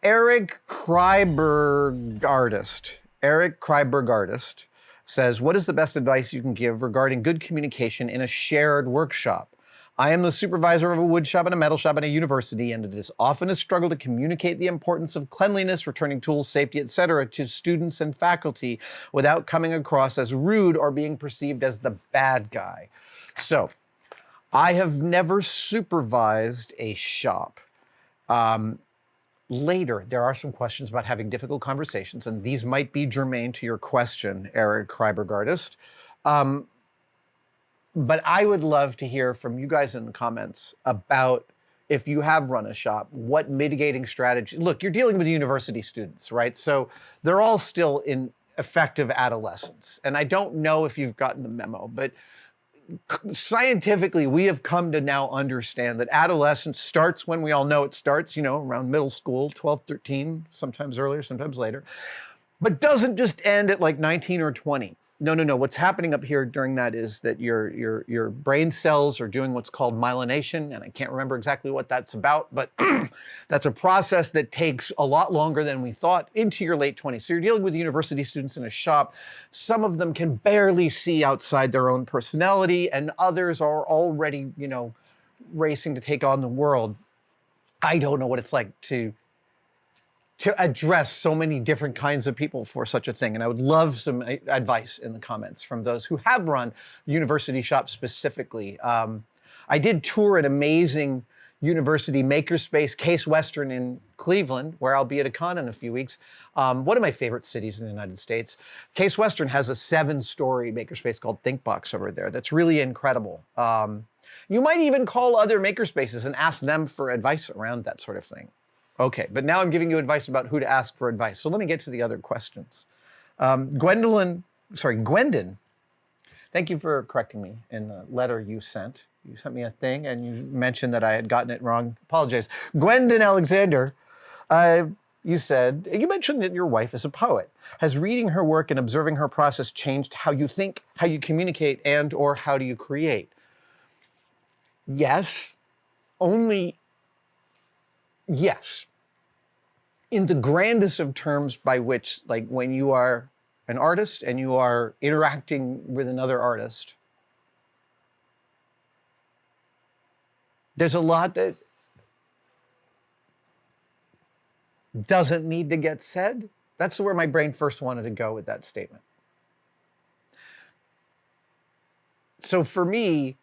Eric Kreiberg says, what is the best advice you can give regarding good communication in a shared workshop? I am the supervisor of a wood shop and a metal shop at a university, and it is often a struggle to communicate the importance of cleanliness, returning tools, safety, etc. to students and faculty without coming across as rude or being perceived as the bad guy. So, I have never supervised a shop. Later, there are some questions about having difficult conversations, and these might be germane to your question, Eric Kreiberg. But I would love to hear from you guys in the comments about, if you have run a shop, what mitigating strategy. Look, you're dealing with university students, right? So they're all still in effective adolescence. And I don't know if you've gotten the memo, but scientifically, we have come to now understand that adolescence starts when we all know it starts, around middle school, 12, 13, sometimes earlier, sometimes later, but doesn't just end at like 19 or 20. No. What's happening up here during that is that your brain cells are doing what's called myelination, and I can't remember exactly what that's about, but that's a process that takes a lot longer than we thought, into your late 20s. So you're dealing with university students in a shop. Some of them can barely see outside their own personality, and others are already, racing to take on the world. I don't know what it's like to address so many different kinds of people for such a thing. And I would love some advice in the comments from those who have run university shops specifically. I did tour an amazing university makerspace, Case Western in Cleveland, where I'll be at a con in a few weeks. One of my favorite cities in the United States. Case Western has a 7-story makerspace called ThinkBox over there. That's really incredible. You might even call other makerspaces and ask them for advice around that sort of thing. Okay, but now I'm giving you advice about who to ask for advice. So let me get to the other questions. Gwendon, thank you for correcting me in the letter you sent. You sent me a thing and you mentioned that I had gotten it wrong. Apologize. Gwendon Alexander, you mentioned that your wife is a poet. Has reading her work and observing her process changed how you think, how you communicate, and or how do you create? Yes, only yes. In the grandest of terms, by which, like, when you are an artist and you are interacting with another artist, there's a lot that doesn't need to get said. That's where my brain first wanted to go with that statement. So for me,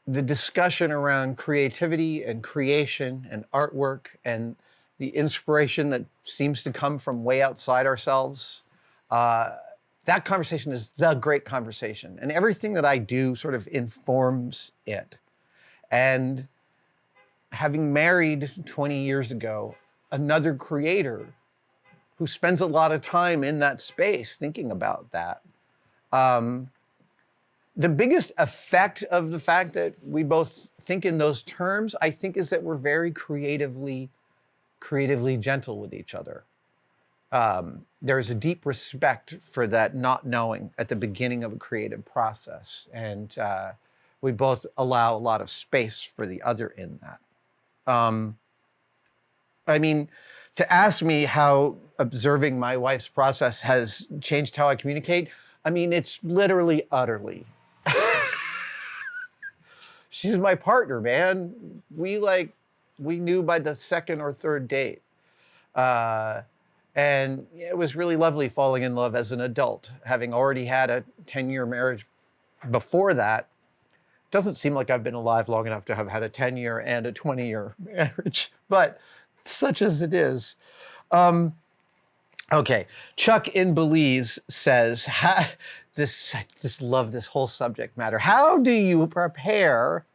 the discussion around creativity and creation and artwork and the inspiration that seems to come from way outside ourselves, that conversation is the great conversation. And everything that I do sort of informs it. And having married 20 years ago, another creator who spends a lot of time in that space thinking about that, the biggest effect of the fact that we both think in those terms, I think, is that we're very creatively gentle with each other. There's a deep respect for that not knowing at the beginning of a creative process. And we both allow a lot of space for the other in that. I mean, to ask me how observing my wife's process has changed how I communicate, I mean, it's literally, utterly. She's my partner, man. We knew by the second or third date. And it was really lovely falling in love as an adult, having already had a 10-year marriage before that. Doesn't seem like I've been alive long enough to have had a 10-year and a 20-year marriage, but such as it is. Okay, Chuck in Belize says, I just love this whole subject matter. How do you prepare?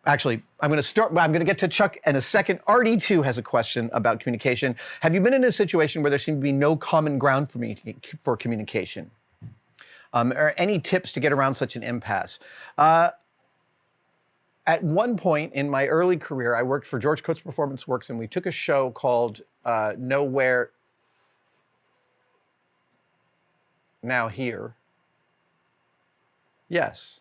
Actually, I'm going to get to Chuck in a second. RD2 has a question about communication. Have you been in a situation where there seemed to be no common ground for communication? Or any tips to get around such an impasse? At one point in my early career, I worked for George Coates Performance Works, and we took a show called Nowhere Now Here. Yes.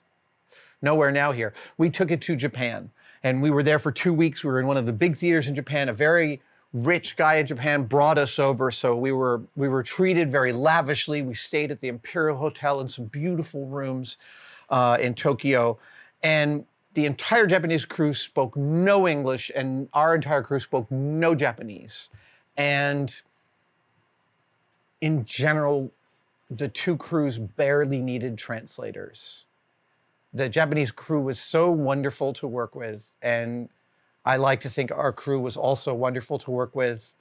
Nowhere Now Here. We took it to Japan. And we were there for 2 weeks. We were in one of the big theaters in Japan. A very rich guy in Japan brought us over. So we were treated very lavishly. We stayed at the Imperial Hotel in some beautiful rooms in Tokyo. And the entire Japanese crew spoke no English, and our entire crew spoke no Japanese. And in general, the two crews barely needed translators. The Japanese crew was so wonderful to work with, and I like to think our crew was also wonderful to work with.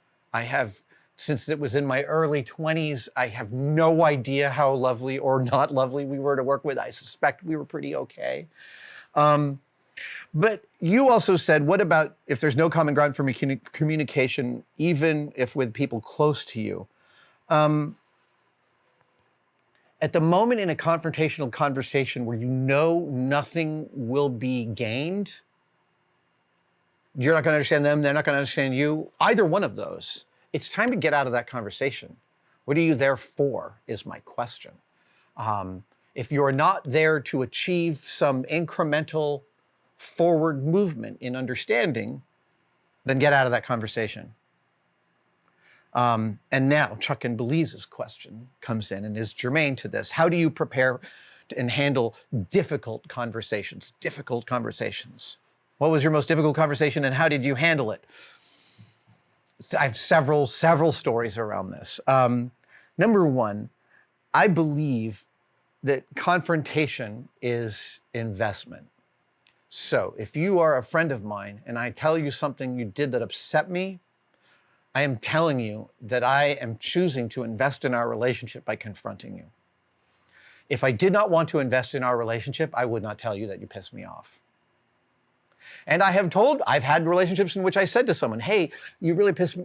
Since it was in my early 20s, I have no idea how lovely or not lovely we were to work with. I suspect we were pretty okay. But you also said, what about if there's no common ground for communication, even if with people close to you? At the moment in a confrontational conversation where you know nothing will be gained, you're not going to understand them, they're not going to understand you, either one of those, it's time to get out of that conversation. What are you there for, is my question. If you're not there to achieve some incremental forward movement in understanding, then get out of that conversation. And now Chuck and Belize's question comes in and is germane to this. How do you prepare and handle difficult conversations? Difficult conversations. What was your most difficult conversation and how did you handle it? I have several stories around this. Number one, I believe that confrontation is investment. So if you are a friend of mine and I tell you something you did that upset me, I am telling you that I am choosing to invest in our relationship by confronting you. If I did not want to invest in our relationship, I would not tell you that you pissed me off. And I've had relationships in which I said to someone, hey, you really pissed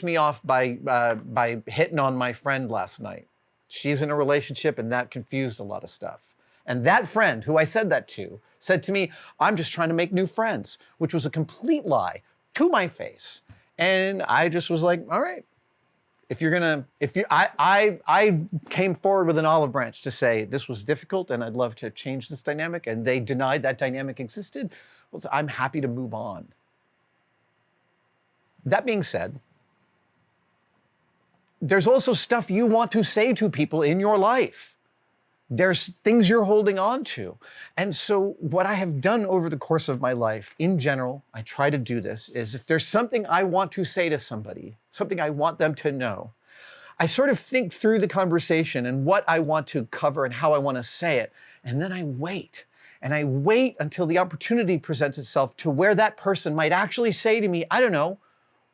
me off by hitting on my friend last night. She's in a relationship and that confused a lot of stuff. And that friend who I said that to said to me, I'm just trying to make new friends, which was a complete lie to my face. And I just was like, all right, I came forward with an olive branch to say this was difficult and I'd love to change this dynamic, and they denied that dynamic existed. Well, I'm happy to move on. That being said, there's also stuff you want to say to people in your life. There's things you're holding on to. And so what I have done over the course of my life, in general, I try to do this, is if there's something I want to say to somebody, something I want them to know, I sort of think through the conversation and what I want to cover and how I want to say it. And then I wait. And I wait until the opportunity presents itself to where that person might actually say to me, I don't know,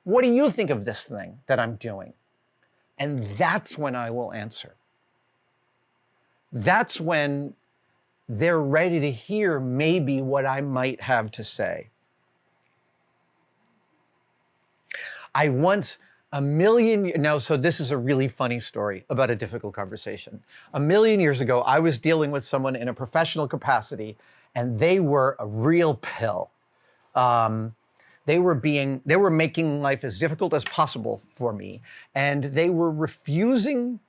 what do you think of this thing that I'm doing? And that's when I will answer. That's when they're ready to hear maybe what I might have to say. So this is a really funny story about a difficult conversation. 1,000,000 years ago, I was dealing with someone in a professional capacity, and they were a real pill. They were making life as difficult as possible for me, and they were refusing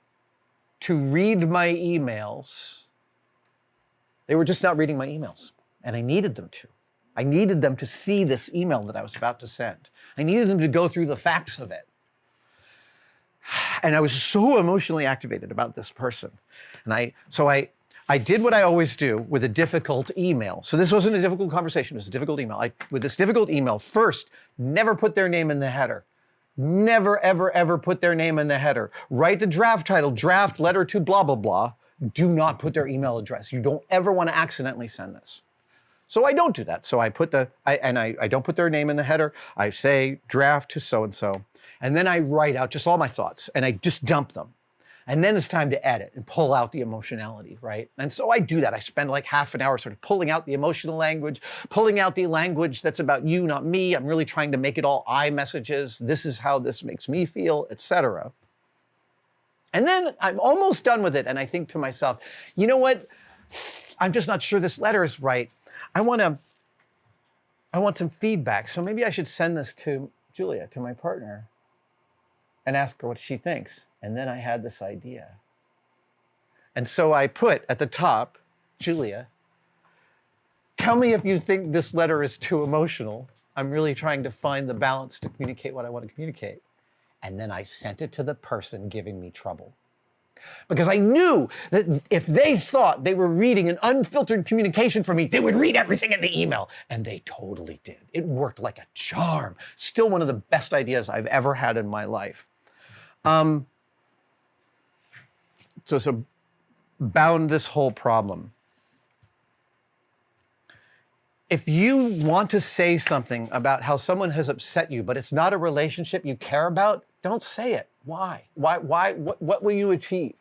to read my emails. They were just not reading my emails, and I needed them to. I needed them to see this email that I was about to send. I needed them to go through the facts of it. And I was so emotionally activated about this person. And I did what I always do with a difficult email. So this wasn't a difficult conversation, it was a difficult email. With this difficult email, first, never put their name in the header. Never, ever, ever put their name in the header. Write the draft title, draft letter to blah, blah, blah. Do not put their email address. You don't ever want to accidentally send this. So I don't do that. So I don't put their name in the header. I say draft to so-and-so. And then I write out just all my thoughts and I just dump them. And then it's time to edit and pull out the emotionality, right? And so I do that. I spend like half an hour sort of pulling out the emotional language, pulling out the language that's about you, not me. I'm really trying to make it all I messages. This is how this makes me feel, etc. And then I'm almost done with it. And I think to myself, you know what? I'm just not sure this letter is right. I want some feedback. So maybe I should send this to Julia, to my partner, and ask her what she thinks. And then I had this idea. And so I put at the top, Julia, Tell me if you think this letter is too emotional. I'm really trying to find the balance to communicate what I want to communicate. And then I sent it to the person giving me trouble. Because I knew that if they thought they were reading an unfiltered communication from me, they would read everything in the email. And they totally did. It worked like a charm. Still one of the best ideas I've ever had in my life. So bound this whole problem. If you want to say something about how someone has upset you, but it's not a relationship you care about, don't say it. Why? What will you achieve?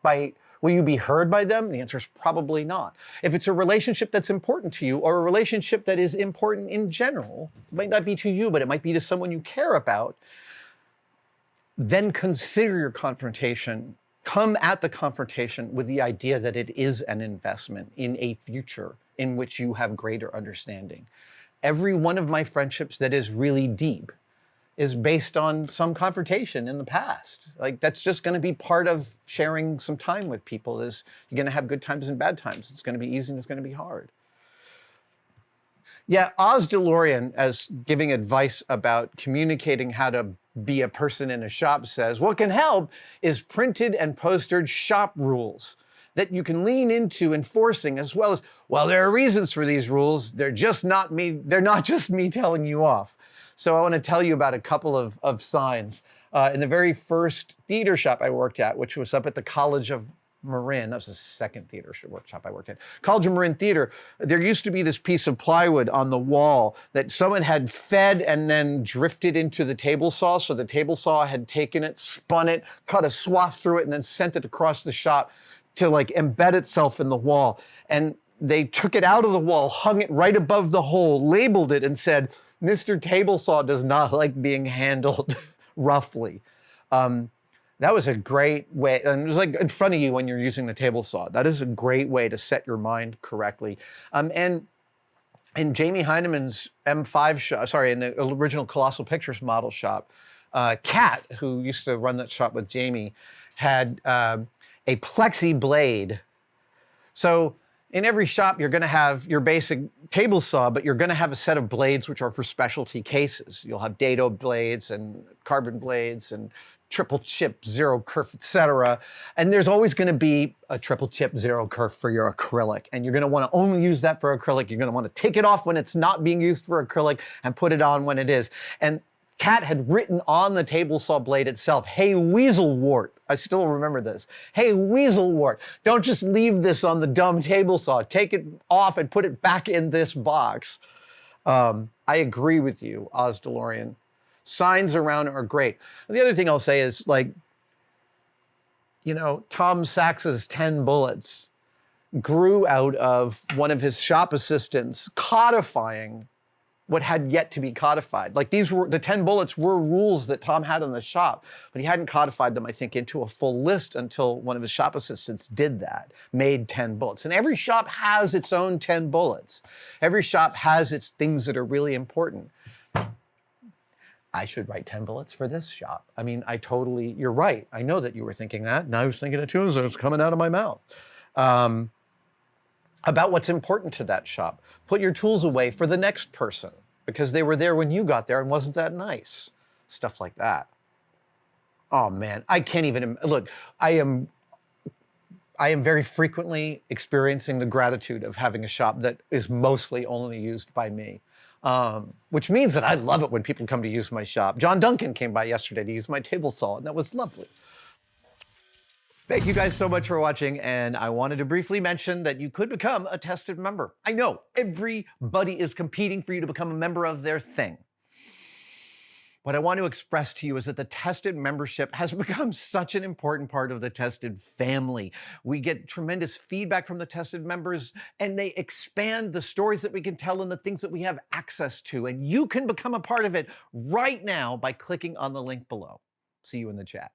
Will you be heard by them? The answer is probably not. If it's a relationship that's important to you, or a relationship that is important in general, it might not be to you, but it might be to someone you care about, then consider your confrontation. Come at the confrontation with the idea that it is an investment in a future in which you have greater understanding. Every one of my friendships that is really deep is based on some confrontation in the past. Like, that's just going to be part of sharing some time with people. Is you're going to have good times and bad times. It's going to be easy and it's going to be hard. Yeah, Oz DeLorean, as giving advice about communicating how to be a person in a shop, says, what can help is printed and postered shop rules that you can lean into enforcing, as well as, well, there are reasons for these rules. They're not just me telling you off. So I want to tell you about a couple of signs. In the very first theater shop I worked at, which was up at the College of Marin, that was the second theater workshop I worked at, College of Marin Theater, there used to be this piece of plywood on the wall that someone had fed and then drifted into the table saw. So the table saw had taken it, spun it, cut a swath through it, and then sent it across the shop to like embed itself in the wall. And they took it out of the wall, hung it right above the hole, labeled it, and said, Mr. Table Saw does not like being handled roughly. That was a great way, and it was like in front of you when you're using the table saw. That is a great way to set your mind correctly. And in Jamie Heinemann's M5 shop, in the original Colossal Pictures model shop, Kat, who used to run that shop with Jamie, had a plexi blade. So in every shop, you're going to have your basic table saw, but you're going to have a set of blades which are for specialty cases. You'll have dado blades and carbon blades and triple chip, zero kerf, etc. And there's always going to be a triple chip, zero kerf for your acrylic. And you're going to want to only use that for acrylic. You're going to want to take it off when it's not being used for acrylic and put it on when it is. And Kat had written on the table saw blade itself, hey, weaselwort. I still remember this. Hey, weaselwort, don't just leave this on the dumb table saw. Take it off and put it back in this box. I agree with you, Oz DeLorean. Signs around are great. And the other thing I'll say is, like, you know, Tom Sax's 10 bullets grew out of one of his shop assistants codifying what had yet to be codified. Like, these were, the 10 bullets were rules that Tom had in the shop, but he hadn't codified them, I think, into a full list until one of his shop assistants did that, made 10 bullets. And every shop has its own 10 bullets. Every shop has its things that are really important. I should write 10 bullets for this shop. I mean, you're right. I know that you were thinking that, and I was thinking it too, so it's coming out of my mouth. About what's important to that shop. Put your tools away for the next person because they were there when you got there and wasn't that nice. Stuff like that. Oh man, I can't even, look, I am very frequently experiencing the gratitude of having a shop that is mostly only used by me. Which means that I love it when people come to use my shop. John Duncan came by yesterday to use my table saw, and that was lovely. Thank you guys so much for watching, and I wanted to briefly mention that you could become a tested member. I know, everybody is competing for you to become a member of their thing. What I want to express to you is that the Tested membership has become such an important part of the Tested family. We get tremendous feedback from the Tested members, and they expand the stories that we can tell and the things that we have access to. And you can become a part of it right now by clicking on the link below. See you in the chat.